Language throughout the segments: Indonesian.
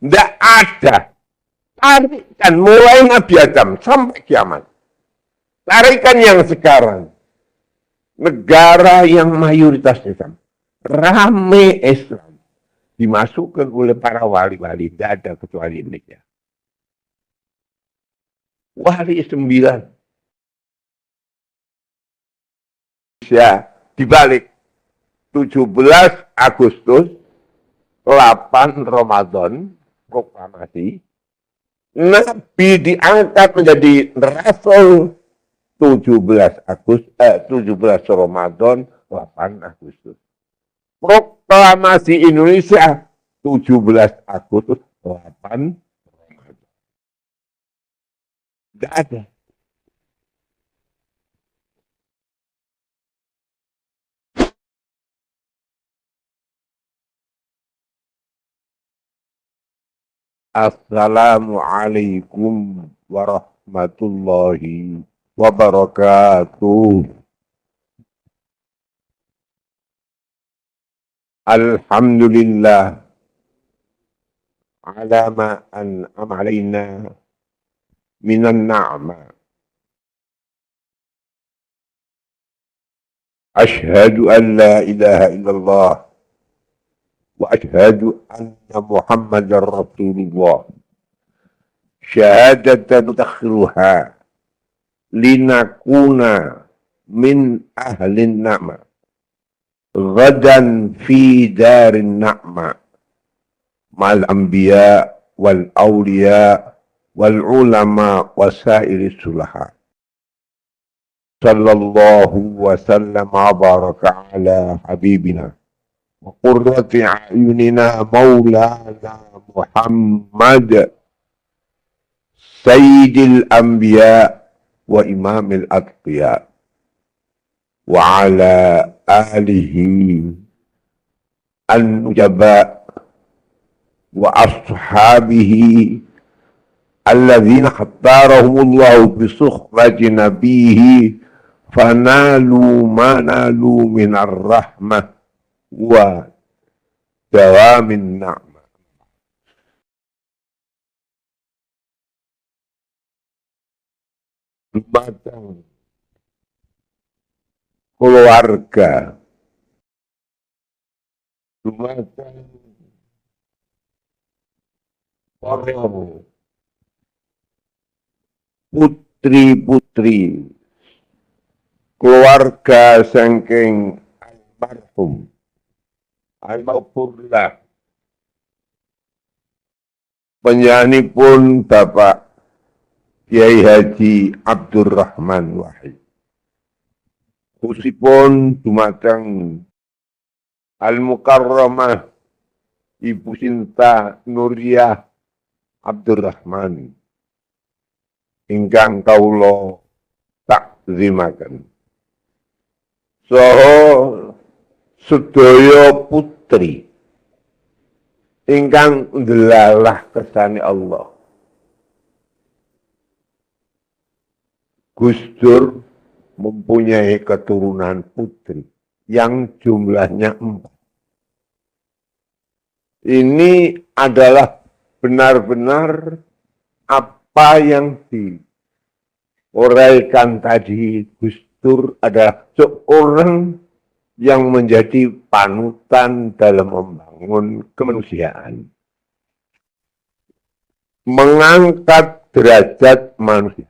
Tidak ada. Tarikan mulai Nabi Adam sampai kiamat. Tarikan yang sekarang. Negara yang mayoritas Islam. Rame Islam. Dimasukkan oleh para wali-wali. Tidak ada kecuali Indonesia. Wali 9. Ya, dibalik 17 Agustus 8 Ramadan proklamasi Nabi diangkat menjadi Rasul 17 Ramadan 8 Agustus. Proklamasi Indonesia 17 Agustus 8 Ramadan. Tidak ada. Assalamualaikum warahmatullahi wabarakatuh. Alhamdulillah ala ma an'ama alaina minan na'ma. Ashhadu an la ilaha illallah وأشهد أن محمدا رسول الله شهادة ندخرها لنكون من أهل النعمة غدا في دار النعمة مع الأنبياء والأولياء والعلماء وسائر الصلحاء صلى الله وسلم وبارك على حبيبنا وقرة أعيننا مولانا محمد سيد الأنبياء وإمام الأتقياء وعلى آله النجباء وأصحابه الذين اختارهم الله بصحبة نبيه فنالوا ما نالوا من الرحمة ودوام النعمة. Dumateng keluarga, dumateng para putri-putri keluarga saking almarhum Al-Maghfurlah penyanipun Bapak Kiai Haji Abdurrahman Wahid. Khususipun dumateng Al-Mukarramah Ibu Sinta Nuriyah Abdurrahman ingkang kawula takzimaken. Saha sedaya putri ingkang ndelalah kersane Allah. Gus Dur mempunyai keturunan putri yang jumlahnya 4. Ini adalah benar-benar apa yang diuraikan tadi Gus Dur adalah seorang yang menjadi panutan dalam membangun kemanusiaan. Mengangkat derajat manusia.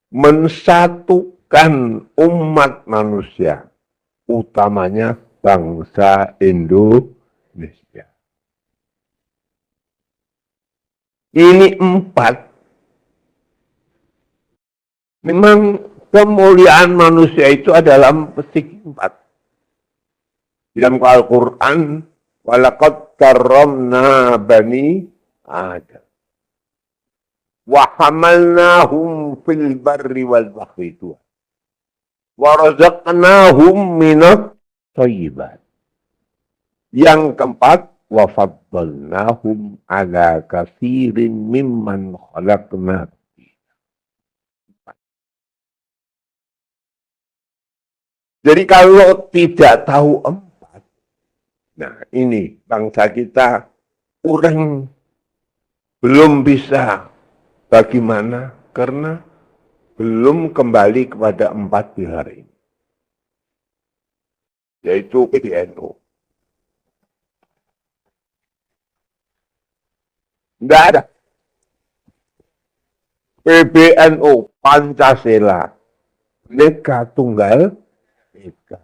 Mensatukan umat manusia. Utamanya bangsa Indonesia. Ini 4. Memang kemuliaan manusia itu adalah segi 4. Dalam Al-Quran, walaqad karramna bani Adam. Wa hamalnahum fil barri wal bahri wa razaqnahum minat thayyibat. Yang keempat, wa faddalnahum ala katsirin mimman khalaqna. Jadi kalau tidak tahu 4, nah ini bangsa kita orang belum bisa. Bagaimana? Karena belum kembali kepada 4 pilar ini. Yaitu PBNU. Tidak ada. PBNU, Pancasila, Bhinneka Tunggal Ika,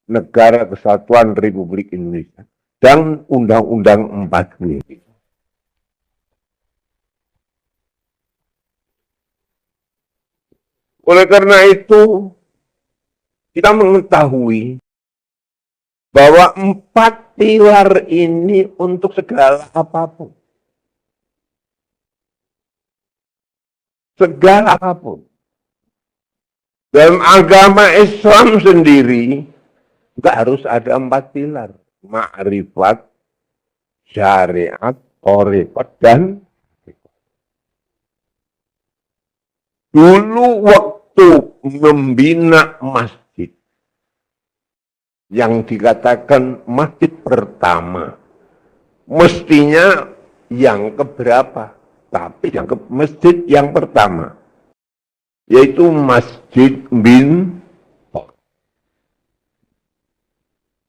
Negara Kesatuan Republik Indonesia, dan Undang-Undang 45. Oleh karena itu, kita mengetahui bahwa 4 pilar ini untuk segala apapun. Segala apapun. Dalam agama Islam sendiri, nggak harus ada 4 pilar. Ma'rifat, syariat, thariqat, dan dulu waktu membina masjid, yang dikatakan masjid pertama, mestinya yang keberapa? Tapi yang masjid yang pertama, yaitu Masjid bin Tor.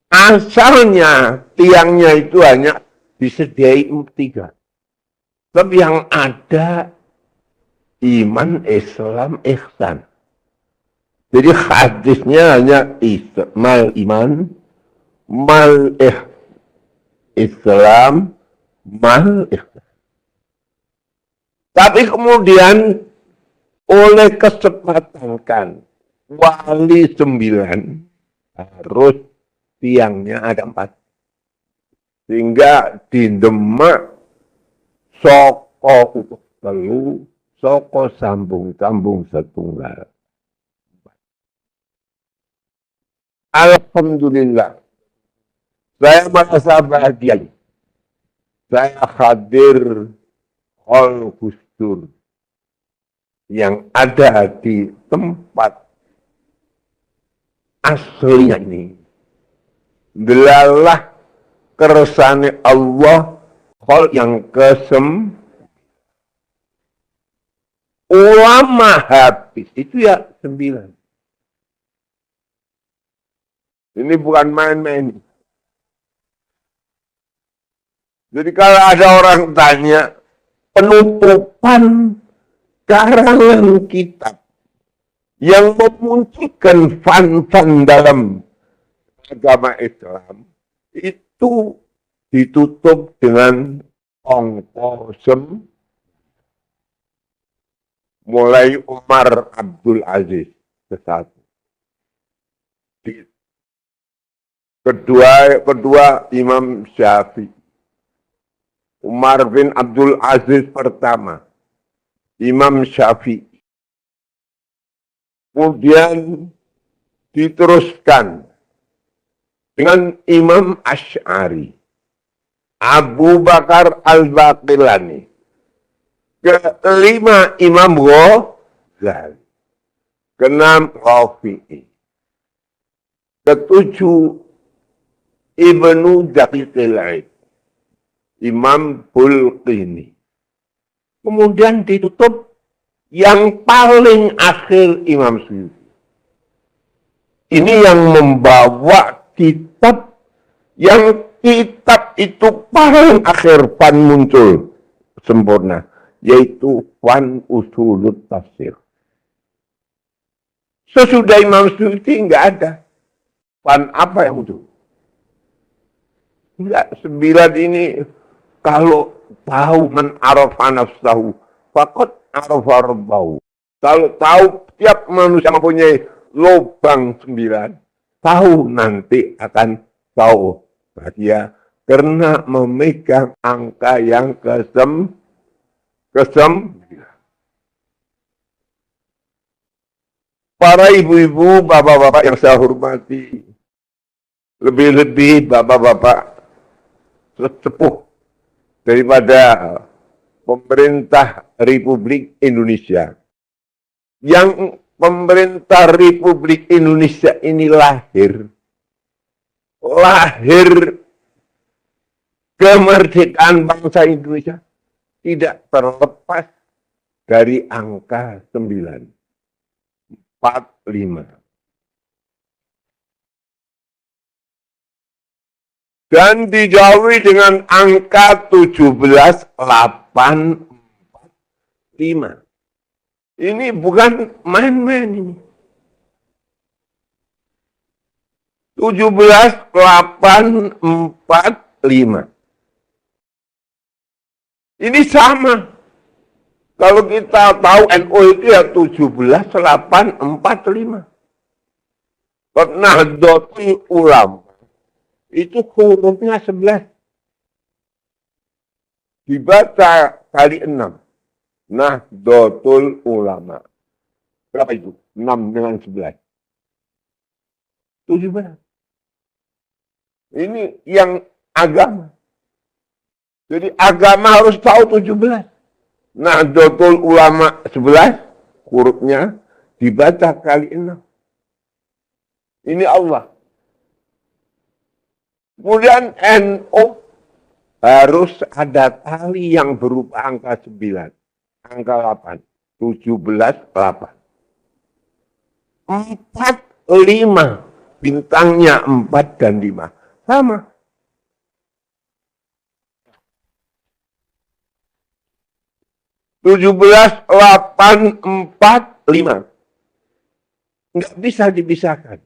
Asalnya tiangnya itu hanya disediai 3. Tapi yang ada iman, Islam, ihsan. Jadi hadisnya hanya mal iman, mal Islam, mal ihsan. Tapi kemudian oleh kesepakatan kan, wali 9 harus tiangnya ada 4. Sehingga di Demak soko telu, soko sambung setunggal. Alhamdulillah, saya merasa bahagia. Saya hadir Hall Gus Dur yang ada di tempat aslinya ini. Delalah kersane Allah, hal yang ulama habis itu ya 9. Ini bukan main-main. Jadi kalau ada orang tanya penutupan karangan kitab yang memunculkan fan-fan dalam agama Islam itu ditutup dengan ongko mulai Umar Abdul Aziz ke-1. Kedua Imam Syafi'i. Umar bin Abdul Aziz pertama, Imam Syafi'i. Kemudian diteruskan dengan Imam Asy'ari, Abu Bakar Al-Baqillani. Kelima Imam Ghazali. Keenam Rafi'i. Ketujuh Ibnu Daqiqil Aid, Imam Bulqini. Kemudian ditutup yang paling akhir Imam Suyuti. Ini yang membawa kitab, yang kitab itu paling akhir fan muncul sempurna, yaitu Fan Usulut Tafsir. Sesudah Imam Suyuti enggak ada fan apa yang muncul. Enggak, 9 ini kalau tahu man arafa nafsahu faqad arafa rabbahu. Kalau tahu tiap manusia mempunyai lubang 9, tahu nanti akan tahu bahagia karena memegang angka yang ke-9. Para ibu-ibu, bapak-bapak yang saya hormati, lebih-lebih bapak-bapak sesepuh daripada pemerintah Republik Indonesia. Yang pemerintah Republik Indonesia ini lahir kemerdekaan bangsa Indonesia tidak terlepas dari angka 945. Dan dijauhi dengan angka 17,845. Ini bukan main-main ini. 17,845. Ini sama. Kalau kita tahu NU itu ya 17,845. Nahdlatul Ulama itu hurufnya 11. Dibaca kali 6. Nahdlatul Ulama. Berapa itu? 6 dengan 11. 17. Ini yang agama. Jadi agama harus tahu 17. Nahdlatul Ulama 11. Hurufnya dibaca kali 6. Ini Allah. Kemudian NU harus ada tali yang berupa angka 9, angka 8, 17, 8. 4, 5, bintangnya 4 dan 5. Sama. Tujuh belas, 8, 4, 5. Nggak bisa dipisahkan.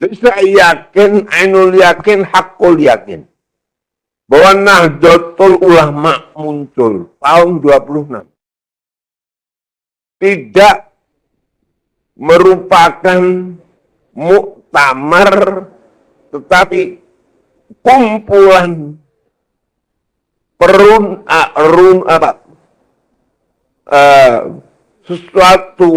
Jadi saya yakin, ainul yakin, hakul yakin. Bahwa Nahdlatul Ulama muncul tahun 26. Tidak merupakan muktamar, tetapi kumpulan sesuatu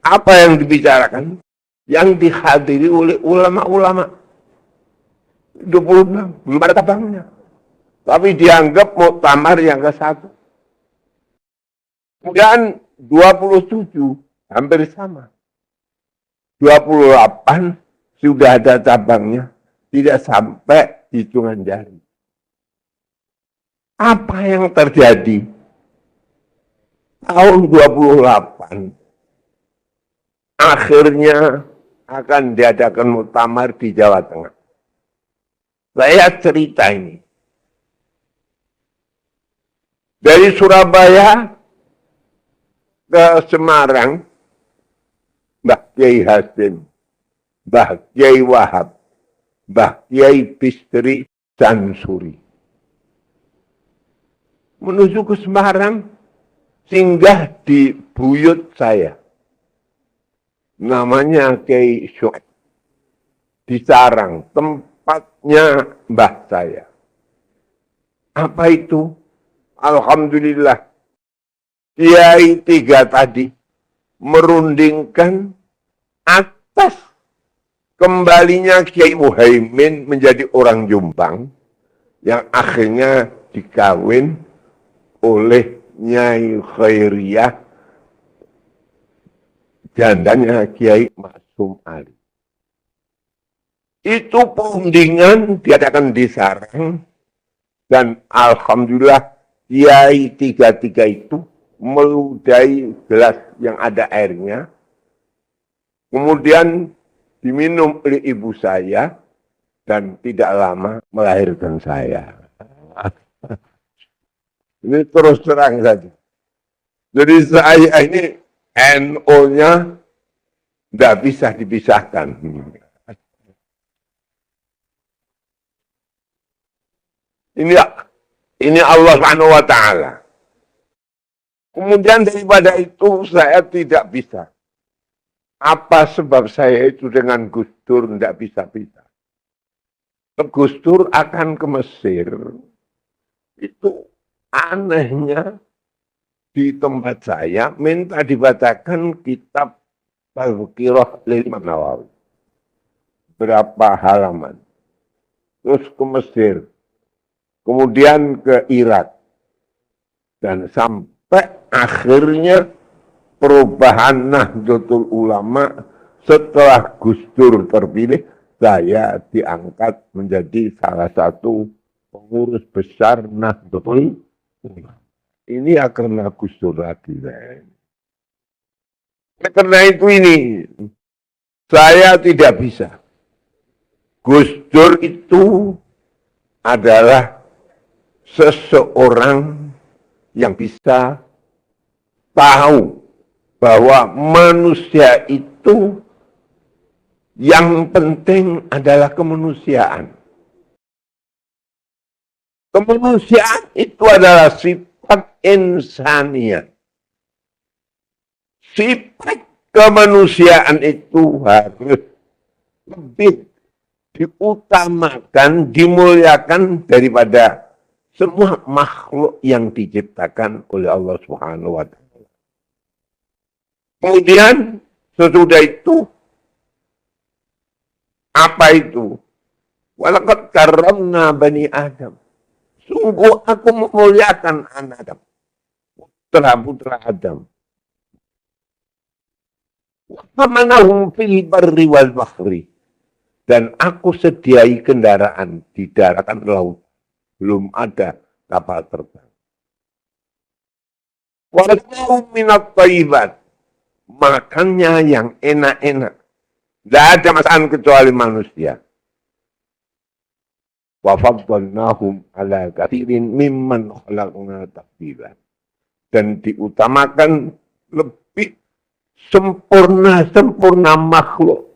apa yang dibicarakan yang dihadiri oleh ulama-ulama 26, belum ada tabangnya. Tapi dianggap muktamar yang ke-1. Kemudian 27 hampir sama. 28 sudah ada cabangnya, tidak sampai hitungan jari. Apa yang terjadi? Tahun 28 akhirnya akan diadakan muktamar di Jawa Tengah. Saya cerita ini. Dari Surabaya ke Semarang, Mbah Kiai Hasim, Mbah Kiai Wahab, Mbah Kiai Bistri Sansuri. Menuju ke Semarang, singgah di buyut saya. Namanya Kiai Syuaib. Di Sarang, tempatnya mbah saya. Apa itu? Alhamdulillah. Kiai 3 tadi merundingkan atas kembalinya Kiai Muhaimin menjadi orang Jombang yang akhirnya dikawin oleh Nyai Khairiyah, jandanya Kiai Maksum Ali. Itu perundingan diadakan di Sarang dan alhamdulillah Kiai 3 itu meludahi gelas yang ada airnya. Kemudian diminum oleh ibu saya dan tidak lama melahirkan saya. Ini terus terang saja. Jadi saya ini NO-nya tidak bisa dipisahkan. Ini Allah Subhanahu wa Ta'ala. Kemudian daripada itu saya tidak bisa. Apa sebab saya itu dengan Gus Dur tidak bisa-bisa? Gus Dur akan ke Mesir. Itu anehnya di tempat saya minta dibacakan kitab Tazkirah lil Imam Nawawi. Berapa halaman. Terus ke Mesir. Kemudian ke Irak. Dan sampai akhirnya perubahan Nahdlatul Ulama setelah Gus Dur terpilih saya diangkat menjadi salah satu pengurus besar Nahdlatul Ulama. Ini karena Gus Dur lagi. Karena itu ini, saya tidak bisa. Gus Dur itu adalah seseorang yang bisa tahu bahwa manusia itu yang penting adalah kemanusiaan. Kemanusiaan itu adalah sifat insaniat. Sifat kemanusiaan itu harus lebih diutamakan, dimuliakan daripada semua makhluk yang diciptakan oleh Allah Subhanahu wa taala. Kemudian sesudah itu apa itu? Walaqad karramna bani Adam. Sungguh aku memuliakan anak Adam. Putra-putra Adam. Wa hamalnahum fil barri wal bahri. Dan aku sediai kendaraan di daratan laut. Belum ada kapal terbang. Walau minat thayyibat. Makannya yang enak-enak. Tidak ada masakan kecuali manusia. Wa faddalnahum ala katsirin mimman khalaqna tafdila. Dan diutamakan lebih sempurna makhluk.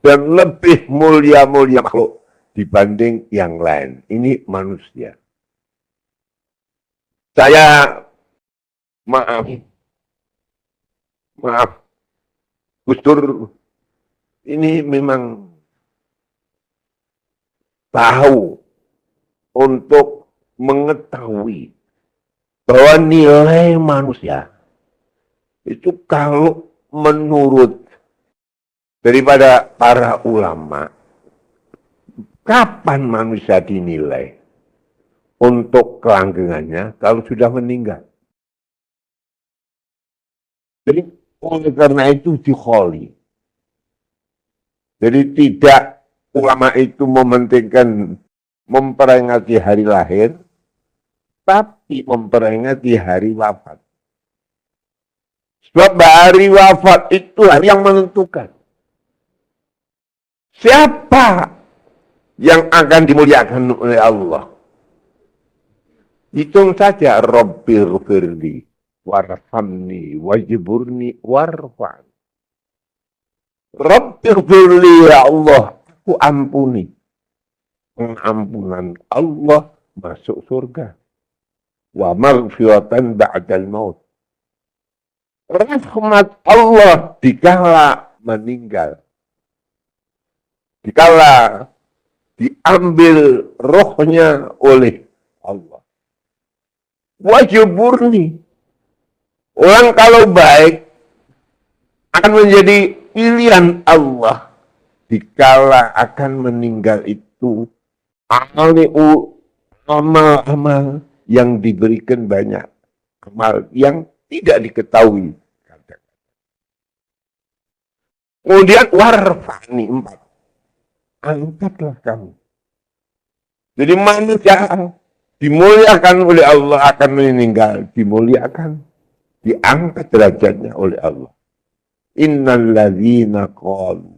Dan lebih mulia makhluk dibanding yang lain. Ini manusia. Saya maaf, Gus Dur ini memang tahu untuk mengetahui bahwa nilai manusia itu kalau menurut daripada para ulama, kapan manusia dinilai untuk kelanggengannya kalau sudah meninggal. Jadi oleh karena itu dikholi. Jadi tidak ulama itu mementingkan memperingati hari lahir, tapi memperingati hari wafat. Sebab hari wafat itu hari yang menentukan. Siapa yang akan dimuliakan oleh Allah? Hitung saja, Rabbir firli, warhamni, wajiburni, warfa'ni. Rabbir firli, ya Allah, aku ampuni. Pengampunan Allah masuk surga. Wa maghfiratan ba'dal maut. Rahmat Allah dikala meninggal. Dikala diambil rohnya oleh Allah. Wajiburni. Orang kalau baik akan menjadi pilihan Allah. Dikala akan meninggal itu amal-amal yang diberikan banyak. Amal yang tidak diketahui. Kemudian warfani 4. Angkatlah kamu. Jadi manusia dimuliakan oleh Allah akan meninggal. Dimuliakan. Diangkat derajatnya oleh Allah. Innal ladzina qalu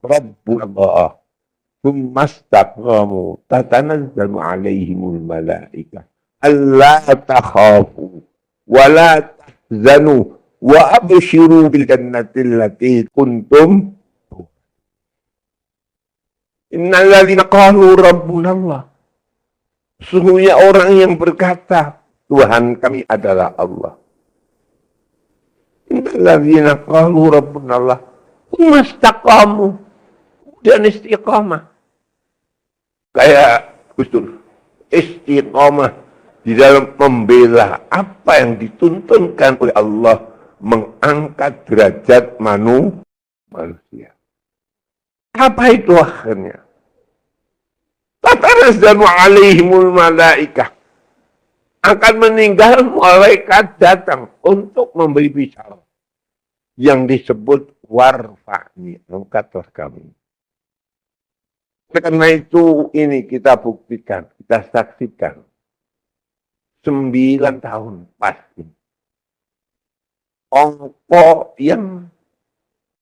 Rabbullah thumma istaqamu tatanazzalu alaihimul malaikah alla takhafu wa la tahzanu wa abshiru bil jannati allati kuntum. Innal ladzina qalu rabbunallah. Sesungguhnya orang yang berkata Tuhan kami adalah Allah. Innal ladzina qalu rabbunallah mustaqamu dan istiqamah. Kayak Gus Dur, istiqamah di dalam membela apa yang dituntunkan oleh Allah, mengangkat derajat manusia. Apa itu akhirnya? Tatanazzalu alaihimul malaikah. Akan meninggal, malaikat datang untuk memberi bicara. Yang disebut warfa'ni, angkatlah kami. Karena itu ini kita buktikan, kita saksikan. 9 tahun pasti. Ongko yang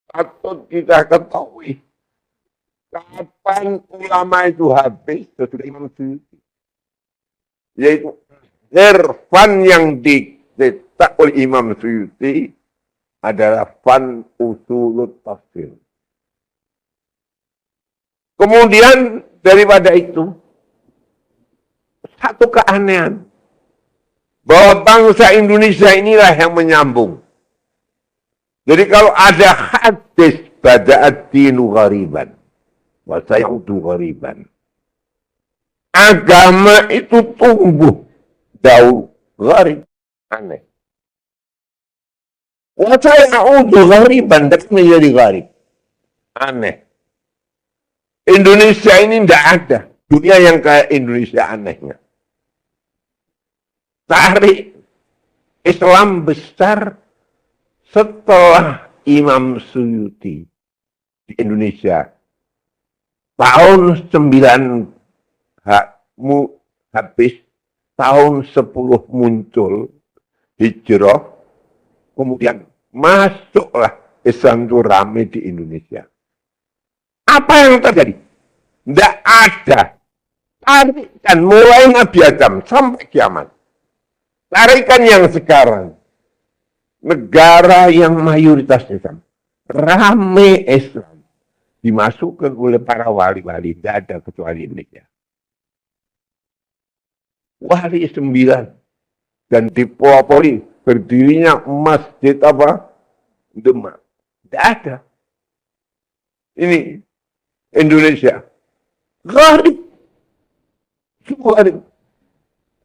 patut kita ketahui. Kapan ulama itu habis sesudah Imam Suyuti? Yaitu fan yang dicetak oleh Imam Suyuti adalah fan usulut tafsir. Kemudian daripada itu, satu keanehan. Bahwa bangsa Indonesia inilah yang menyambung. Jadi kalau ada hadis bada'ad dinu ghariban, wa sayaudu ghariban. Agama itu tumbuh dahulu gharib, aneh. Wa sayaudu ghariban, dan menjadi gharib, aneh. Indonesia ini tidak ada dunia yang kayak Indonesia anehnya. Tarik Islam besar setelah Imam Suyuti di Indonesia. Tahun 9 habis, tahun 10 muncul hijrah, kemudian masuklah Islam itu rame di Indonesia. Apa yang terjadi? Tidak ada. Tarikan mulai Nabi Adam sampai kiamat. Tarikan yang sekarang. Negara yang mayoritas Islam. Rame Islam. Dimasukkan oleh para wali-wali. Tidak ada kecuali Indonesia. Wali 9. Dan dipelopori berdirinya masjid apa? Demak. Tidak ada. Ini Indonesia. Gharib. Gharib.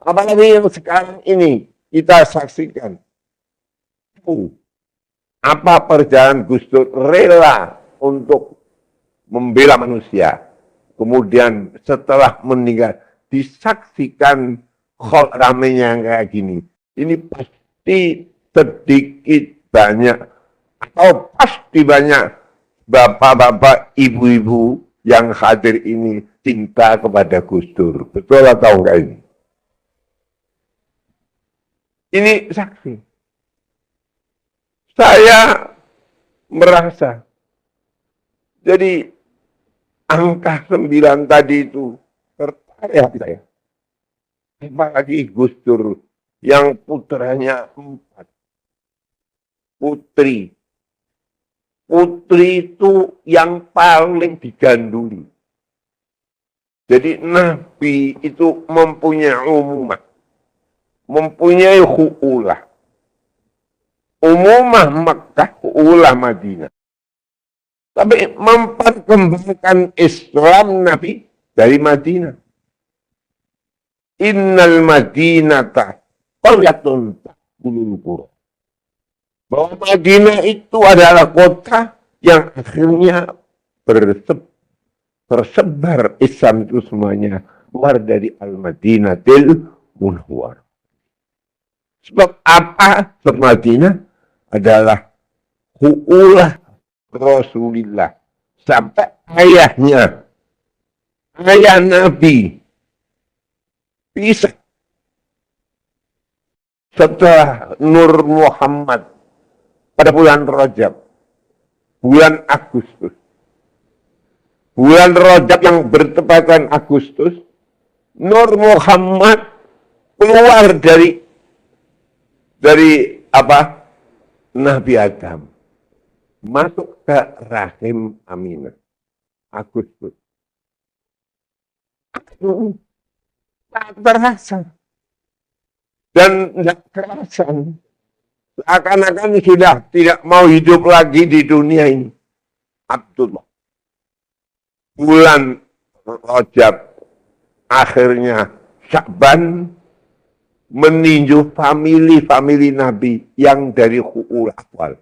Apalagi yang sekarang ini kita saksikan. Apa perjalanan Gus Dur rela untuk membela manusia. Kemudian setelah meninggal disaksikan khol ramenya kayak gini. Ini pasti sedikit banyak atau pasti banyak bapak-bapak, ibu-ibu yang hadir ini cinta kepada Gus Dur. Betul atau enggak ini? Ini saksi. Saya merasa. Jadi angka 9 tadi itu tertarik hati saya. Apalagi Gus Dur yang putranya 4. Putri. Putri itu yang paling diganduli. Jadi Nabi itu mempunyai umumah. Mempunyai hu'ulah. Umumah Makkah, hu'ulah Madinah. Tapi memperkembangkan Islam Nabi dari Madinah. Innal Madinata qaryatun ta'kulul qura. Bahwa Madinah itu adalah kota yang akhirnya tersebar Islam itu semuanya keluar dari Al-Madinatil Munawwarah. Sebab apa? Sebab Madinah adalah hu'ulah Rasulullah. Sampai ayahnya, ayah Nabi, bisa setelah Nur Muhammad pada bulan Rajab, bulan Agustus. Bulan Rajab yang bertepatan Agustus, Nur Muhammad keluar dari apa? Nabi Adam. Masuk ke rahim Aminah. Agustus. Tak terasa. Dan tidak kerasan. Seakan-akan sudah tidak mau hidup lagi di dunia ini. Abdullah. Bulan Rajab. Akhirnya Sya'ban meninjau famili Nabi yang dari hu'ul awal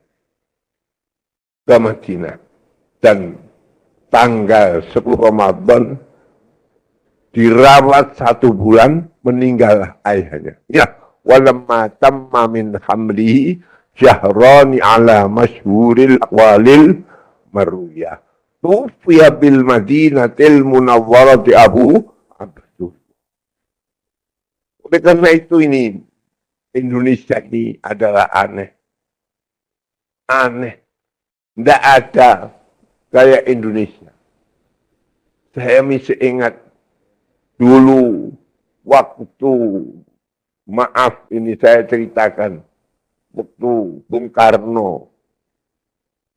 ke Madinah. Dan tanggal 10 Ramadan dirawat 1 bulan, meninggal ayahnya. Ya, walamma tamma min hamlihi syahrani ala masyhuril aqwalil marwiyah. tufiya bil Madinatil Munawwarati Abu Abdul. Oleh karena itu ini Indonesia ini adalah aneh. Aneh. Tidak ada kayak Indonesia. Saya masih ingat dulu waktu, maaf ini saya ceritakan, waktu Bung Karno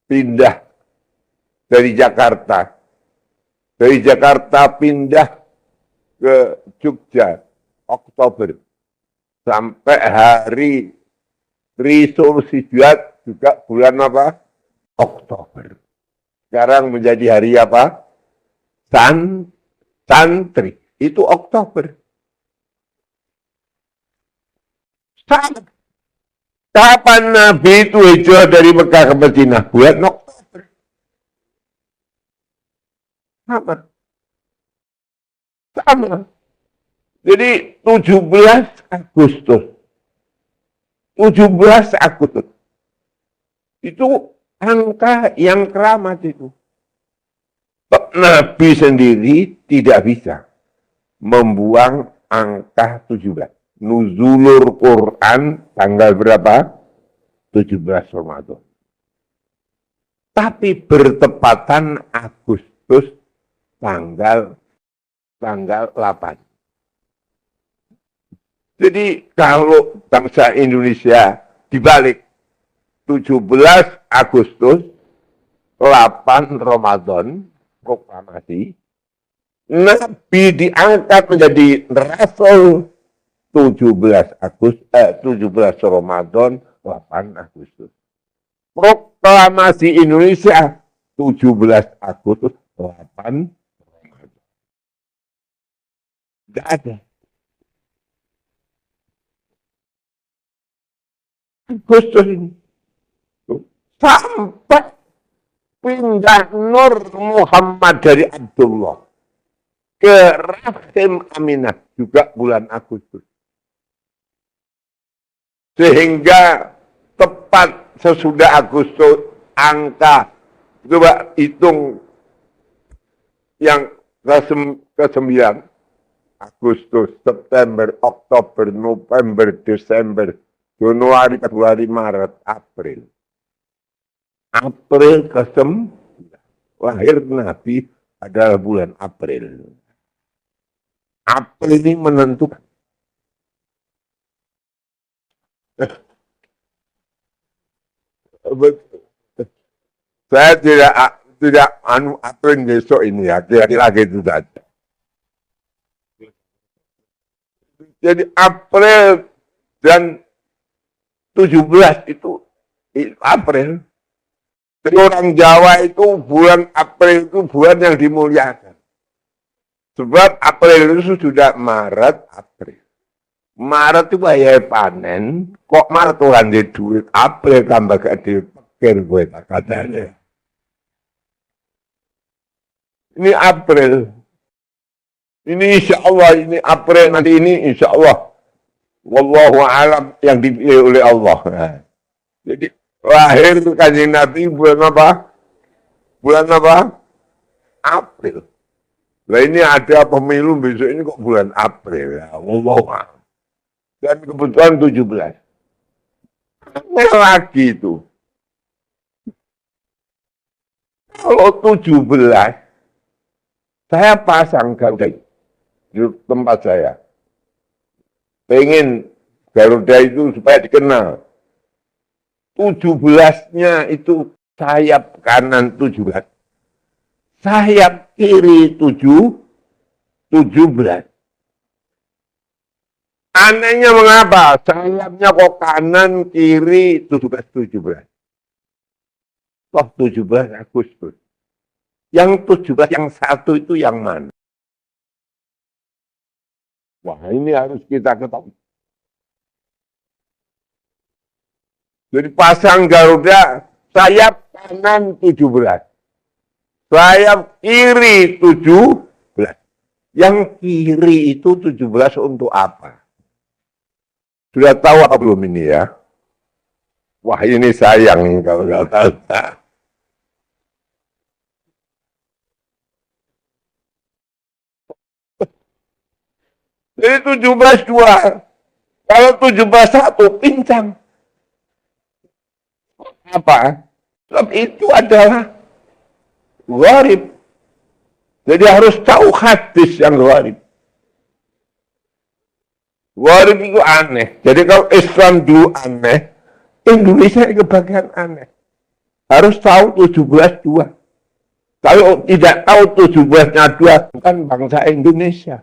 pindah dari Jakarta. Dari Jakarta pindah ke Jogja, Oktober. Sampai hari resolusi juga bulan apa? Oktober. Sekarang menjadi hari apa? Santri. Itu Oktober. Kapan Nabi itu hijrah dari Mekah ke Madinah? Bulan Oktober. Sama. Jadi 17 Agustus. 17 Agustus. Itu angka yang keramat itu. Nabi sendiri tidak bisa membuang angka 17. Nuzulur Quran tanggal berapa? 17 Ramadan. Tapi bertepatan Agustus tanggal 8. Jadi kalau bangsa Indonesia dibalik 17 Agustus 8 Ramadan proklamasi, Nabi diangkat menjadi Rasul 17 Ramadan 8 Agustus. Proklamasi Indonesia 17 Agustus 8 Ramadan. Tidak ada. Agustus ini. Sampai pindah Nur Muhammad dari Abdullah ke Rahim Aminah juga bulan Agustus. Sehingga tepat sesudah Agustus angka, coba hitung yang ke-9, Agustus, September, Oktober, November, Desember, Januari, Februari, Maret, April. April ke-9. Lahir Nabi adalah bulan April. April ini menentukan. Saya tidak April besok ini ya, kira-kira gitu saja. Jadi April dan 17 itu April. Jadi orang Jawa itu bulan April itu bulan yang dimuliakan. Sebab April itu sudah Maret, April. Maret itu bayar panen, kok Maret orang di duit, April tambah gede, pikir gue katanya. Ini April. Ini insya Allah, ini April, nanti ini insya Allah. Wallahu alam yang dipilih oleh Allah. Nah, jadi lahir Kanjeng Nabi bulan apa? Bulan apa? April. Nah ini ada pemilu besok ini kok bulan April ya. Wallahu a'lam. Dan kebetulan 17. Apa lagi itu? Kalau 17, saya pasang Garuda di tempat saya. Pengen Garuda itu supaya dikenal. 17-nya itu sayap kanan 17. Sayap kiri 17. Anehnya mengapa? Sayapnya kok kanan kiri 17. Toh 17 Agustus. Yang 17 yang satu itu yang mana? Wah ini harus kita ketahui. Jadi pasang Garuda, sayap kanan 17. Sayap kiri 17. Yang kiri itu 17 untuk apa? Sudah tahu apa belum ini ya? Wah ini sayang kalau nggak tahu. Jadi 17-2. Kalau 17-1 pincang. Apa? Sebab itu adalah gharib. Jadi harus tahu hadis yang gharib. Gharib itu aneh. Jadi kalau Islam dulu aneh, Indonesia kebagian aneh. Harus tahu 17-2. Kalau tidak tahu 17-nya 2, bukan bangsa Indonesia.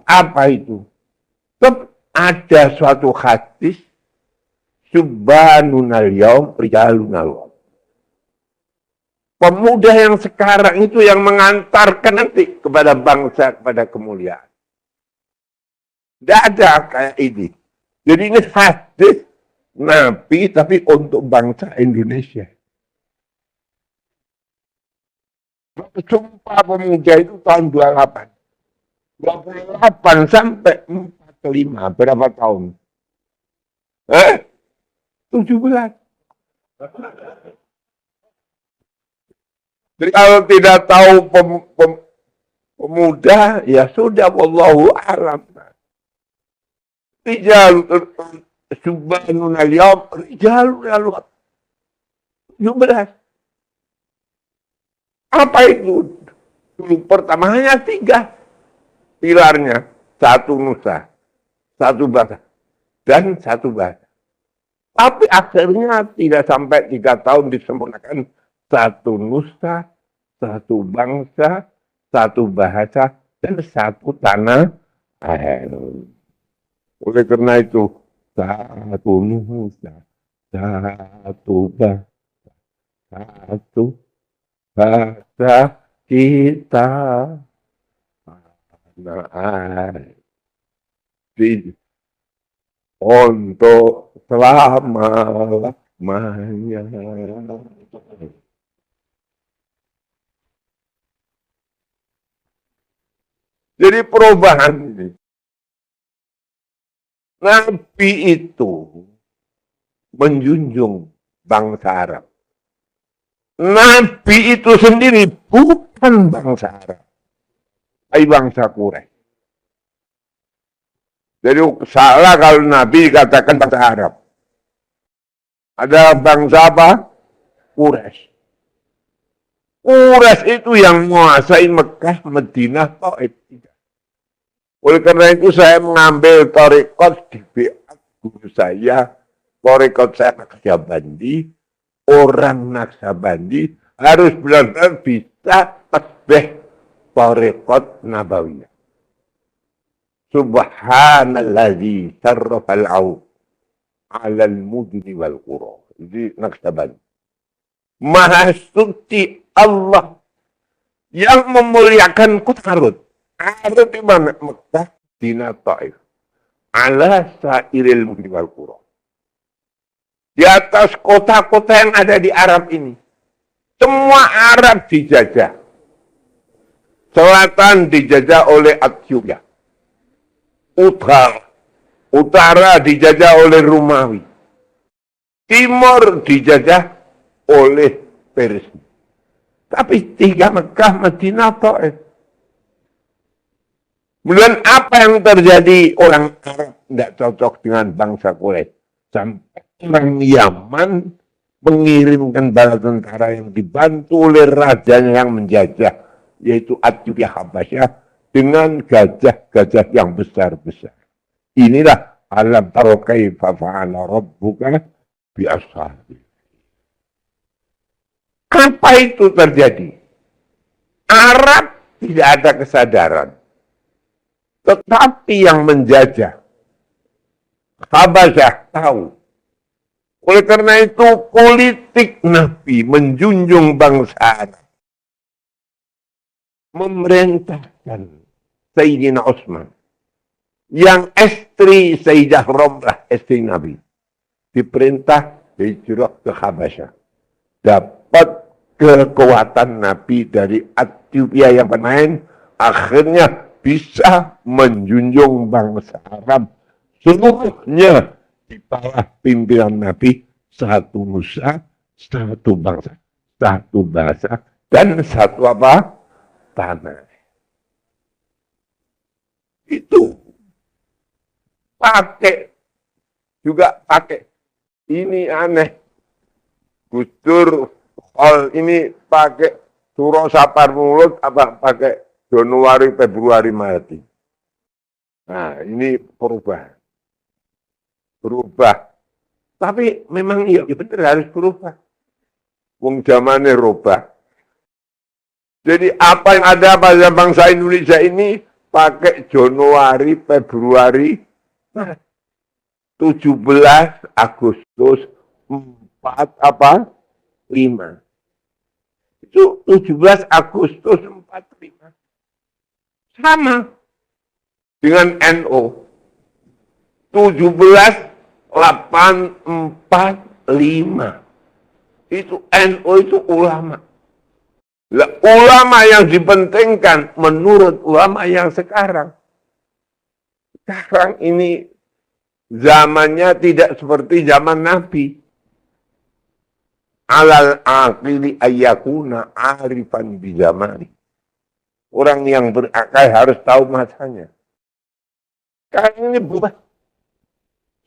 Apa itu? Sebab ada suatu hadis, subhanunal yaum rijalunal yaum. Pemuda yang sekarang itu yang mengantarkan nanti kepada bangsa, kepada kemuliaan. Tidak ada kayak ini. Jadi ini hadis Nabi tapi untuk bangsa Indonesia. Sumpah Pemuda itu tahun 28. 28 sampai 45, berapa tahun? 17. Jadi kalau tidak tahu pemuda, ya sudah, wallahu a'lam. Rijal subhanunal yaum rijalunal yaum. 17. Apa itu? Dulu pertama hanya 3 pilarnya. 1 nusa, 1 bangsa, dan 1 bahasa. Tapi akhirnya tidak sampai 3 tahun disempurnakan. 1 nusa, 1 bangsa, 1 bahasa, dan 1 tanah air. Oleh karena itu, 1 nusa, 1 bangsa, 1 bahasa kita. Untuk selama-lamanya. Jadi perubahan ini. Nabi itu menjunjung bangsa Arab. Nabi itu sendiri bukan bangsa Arab. Hai bangsa Quraisy. Jadi salah kalau Nabi katakan bangsa Arab. Ada bangsa apa? Quraisy. Quraisy itu yang menguasai Mekah, Madinah, Taif. Oleh karena itu saya mengambil tarekat di biat guru saya. Tarekat saya Naksabandi. Orang Naksabandi harus benar-benar bisa tasbih tarekat Nabawiyah. Subhanalladzi sarrafal au 'alal mudni wal qura. Jadi Naksabandi. Maha suci Allah yang memuliakan kota Arut. Arut di mana? Mekah, Dina, Taif. Ala sairil mudni wal qura. Di atas kota-kota yang ada di Arab ini. Semua Arab dijajah. Selatan dijajah oleh Asyuria. Utara dijajah oleh Romawi. Timur dijajah oleh Persia. Tapi 3 Mekah, Madinah, Taif. Kemudian apa yang terjadi? Orang Arab tidak cocok dengan bangsa Quraisy. Sampai orang Yaman mengirimkan bala tentara yang dibantu oleh rajanya yang menjajah, yaitu Asyuria Habasyah, dengan gajah-gajah yang besar-besar. Inilah alam tara kaifa fa'ala rabbuka bi ashabil. Apa itu terjadi? Arab tidak ada kesadaran. Tetapi yang menjajah Habasyah tahu. Oleh karena itu politik Nabi menjunjung bangsa Arab. Memerintahkan Sayyidina Utsman yang istri Sayyidah Romlah, istri Nabi, diperintah hijrah ke Habasyah. Dapat kekuatan Nabi dari Ethiopia yang bermain, akhirnya bisa menjunjung bangsa Arab seluruhnya di bawah pimpinan Nabi, 1 nusa, 1 bangsa, 1 bahasa, dan 1 apa? Tanah. pakai juga pakai. Ini aneh. Gus Dur ini pakai Suro Sapar Mulut apa pakai Januari, Februari, Maret. Nah, ini perubahan. Berubah. Tapi memang iya benar harus berubah. Wong zamannya rubah. Jadi apa yang ada pada bangsa Indonesia ini pakai Januari, Februari, 17 Agustus 4 apa? 5. Itu 17 Agustus 45. Sama dengan NO. 17.845. Itu NO itu ulama. Lah, ulama yang dipentingkan menurut ulama yang sekarang. Sekarang ini zamannya tidak seperti zaman Nabi. Alal aqili ayyakuna arifan bizamani. Orang yang berakal harus tahu masanya. Sekarang ini berubah.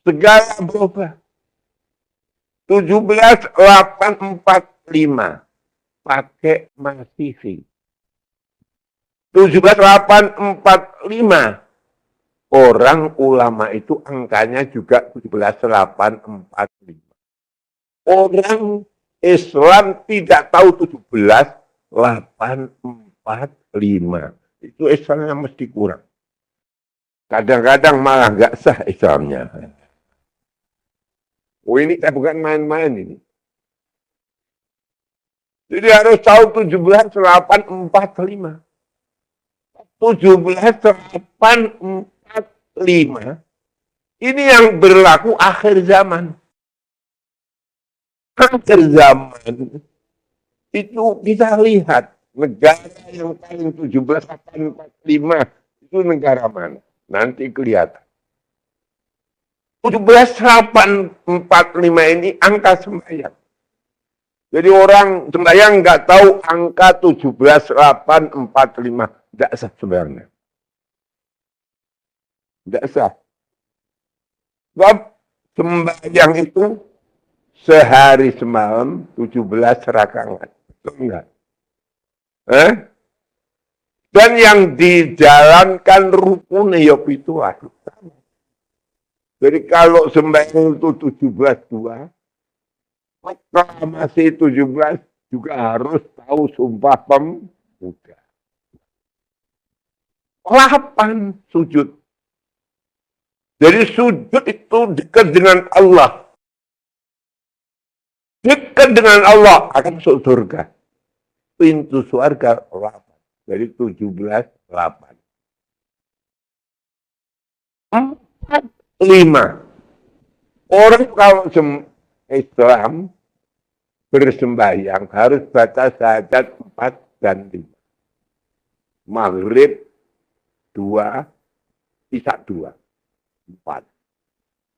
Segala berubah. 17.845 pakai Masihi. 17.845 orang ulama itu angkanya juga 17.845. Orang Islam tidak tahu 17.845. Itu Islamnya mesti kurang. Kadang-kadang malah nggak sah Islamnya. Oh, ini saya bukan main-main ini. Jadi harus tahu 17.845. 17.845 ini yang berlaku akhir zaman. Akhir zaman itu kita lihat negara yang paling 17.845 itu negara mana? Nanti kelihatan. 17.845 ini angka sembahyang. Jadi orang sembahyang nggak tahu angka 17.845. Tidak sah sebenarnya. Tidak sah. Sebab sembahyang itu sehari semalam 17 rakaat. Betul enggak? Dan yang dijalankan rukun itu harus sama. Jadi kalau sembahyang itu 17.2, maka masih 17 juga harus tahu sumpah pemuda. 8 sujud. Jadi sujud itu dekat dengan Allah. Dekat dengan Allah akan masuk surga. Pintu surga 8. Jadi 17.8. 5. Orang kalau Islam bersembahyang harus baca syahadat 4 dan 5. Maghrib 2, Isya 2, 4.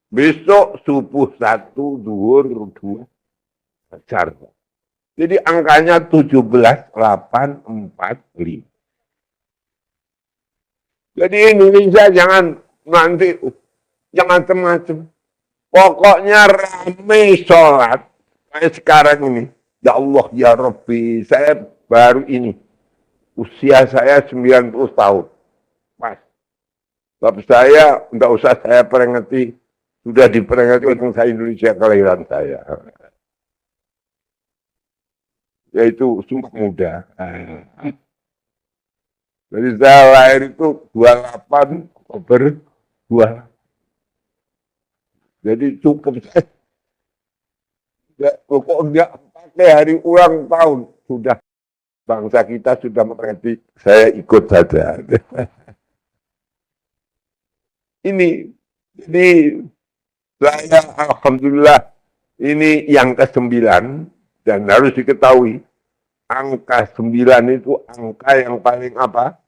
Besok subuh 1, duhur 2, fajar. Jadi angkanya 17.845. Jadi Indonesia jangan nanti jangan macam-macam. Pokoknya ramai sholat. Kayak sekarang ini. Ya Allah, ya Rabbi. Saya baru ini. Usia saya 90 tahun. Pas. Sebab saya, enggak usah saya peringati. Sudah diperingati oleh bangsa Indonesia kelahiran saya. Yaitu Sumpah Muda. Jadi saya lahir itu 28 Oktober 2. Jadi cukup saya. Kok enggak pakai hari ulang tahun. Sudah. Bangsa kita sudah mengerti. Saya ikut saja. Ini. Jadi saya Alhamdulillah. Ini yang ke-9. Dan harus diketahui. Angka 9 itu angka yang paling apa?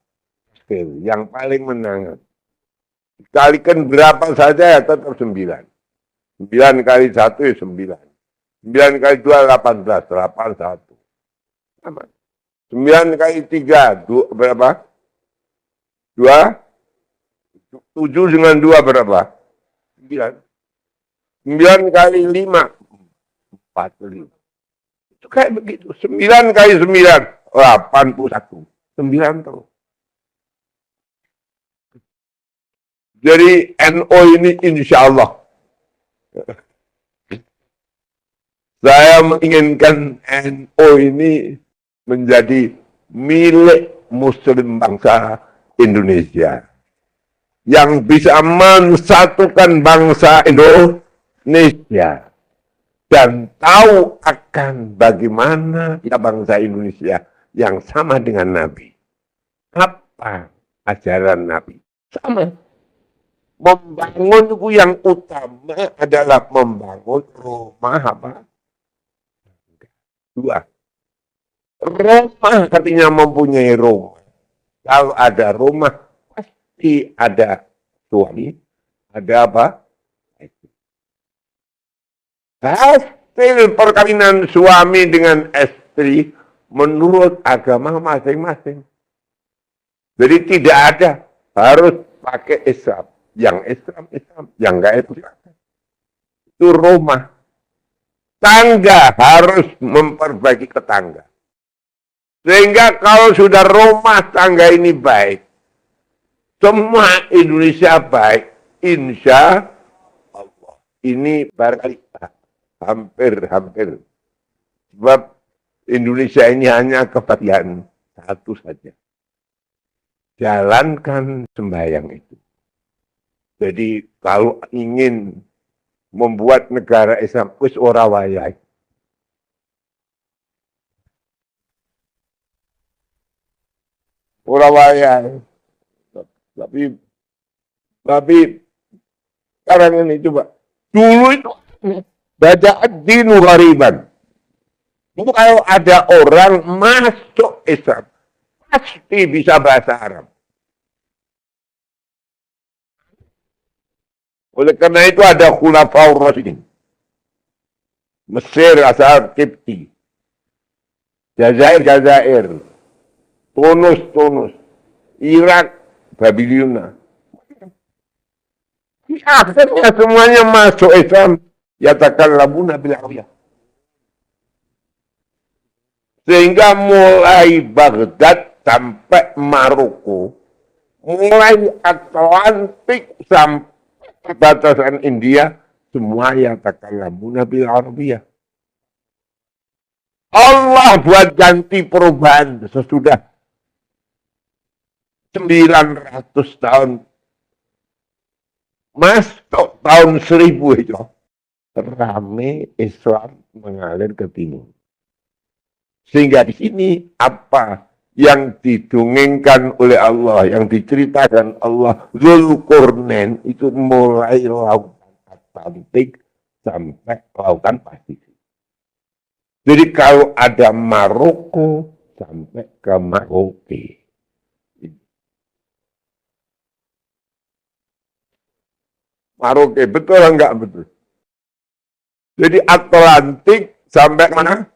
Yang paling menangan. Dikalikan berapa saja ya tetap 9. 9 kali 1 ya 9. 9 kali 2, 18. 81. 9 kali 3, berapa? 2. 7 dengan 2 berapa? 9. 9 kali 5, 45. Itu kayak begitu. 9 kali 9, 81. 9 terus. Jadi NO ini insya Allah. Saya menginginkan NO ini menjadi milik Muslim bangsa Indonesia. Yang bisa mensatukan bangsa Indonesia. Dan tahu akan bagaimana kita bangsa Indonesia yang sama dengan Nabi. Apa ajaran Nabi? Sama. Membangun itu yang utama adalah membangun rumah apa? 2. Rumah artinya mempunyai rumah. Kalau ada rumah, pasti ada suami. Ada apa? Hasil perkawinan suami dengan istri menurut agama masing-masing. Jadi tidak ada. Harus pakai Islam. Yang Islam, yang enggak Islam. Itu rumah. Tangga harus memperbaiki tetangga. Sehingga kalau sudah rumah tangga ini baik, semua Indonesia baik, insya Allah. Ini barangkali hampir. Sebab Indonesia ini hanya kebahagiaan satu saja. Jalankan sembahyang itu. Jadi kalau ingin membuat negara Islam, wis ora wayai. Ora wayai. Tapi sekarang ini coba. Dulu itu baca ad-dinu ghariban. Itu kalau ada orang masuk Islam, pasti bisa bahasa Arab. Oleh karena itu ada Khulafaur Rasyidin. Mesir asal Kipti. Jazair. Tunus. Irak, Babilonia. Akhirnya semuanya masuk Islam. Yatakallamuna bil Arabiyah. Sehingga mulai Baghdad sampai Maroko. Mulai Atlantik sampai perbatasan India, semua yatakallamuna bil Arabiyah. Allah buat ganti perubahan sesudah 900 tahun. Masuk tahun 1000 itu. Rame Islam mengalir ke timur. Sehingga di sini apa yang didongengkan oleh Allah, yang diceritakan Allah, Dzulqarnain itu mulai lautan Atlantik sampai lautan Pasifik. Jadi kalau ada Maroko sampai ke Maroke. Maroke, betul enggak betul? Jadi Atlantik sampai mana?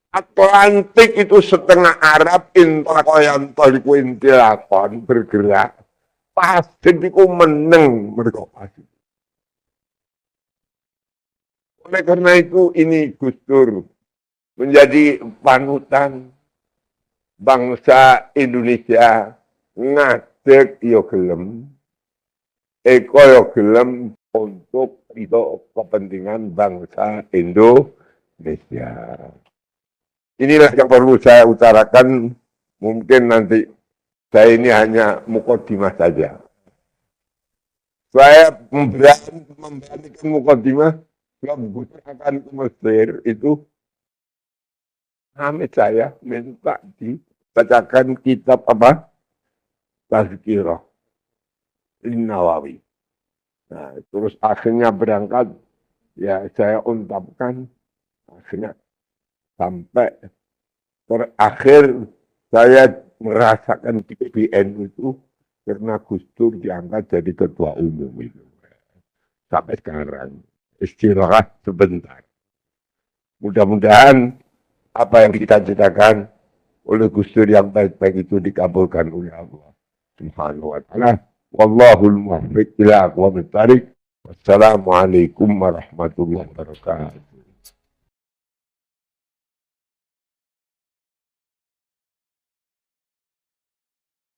Atlantik itu setengah Arab, intakoyan toliku intilakon bergerak. Pasifik itu meneng mereka Pasifik. Oleh karena itu ini Gus Dur menjadi panutan bangsa Indonesia, ngadeg yo gelem, eko yo gelem untuk itu kepentingan bangsa Indonesia. Inilah yang perlu saya utarakan. Mungkin nanti saya ini hanya mukadimah saja. Saya memberanikan mukadimah. Kalau akan ke Mesir itu, Hamid saya minta dibacakan kitab apa? Tazkirah Nawawi. Nah, terus akhirnya berangkat, ya saya ungkapkan, akhirnya sampai terakhir saya merasakan di PBN itu karena Gus Dur diangkat jadi ketua umum itu. Sampai sekarang istirahat sebentar. Mudah-mudahan apa yang kita ceritakan oleh Gus Dur yang baik-baik itu dikabulkan oleh Allah Subhanahu wa Ta'ala. Wallahul muwaffiq ila aqwamit thariq. Wassalamualaikum warahmatullahi wabarakatuh.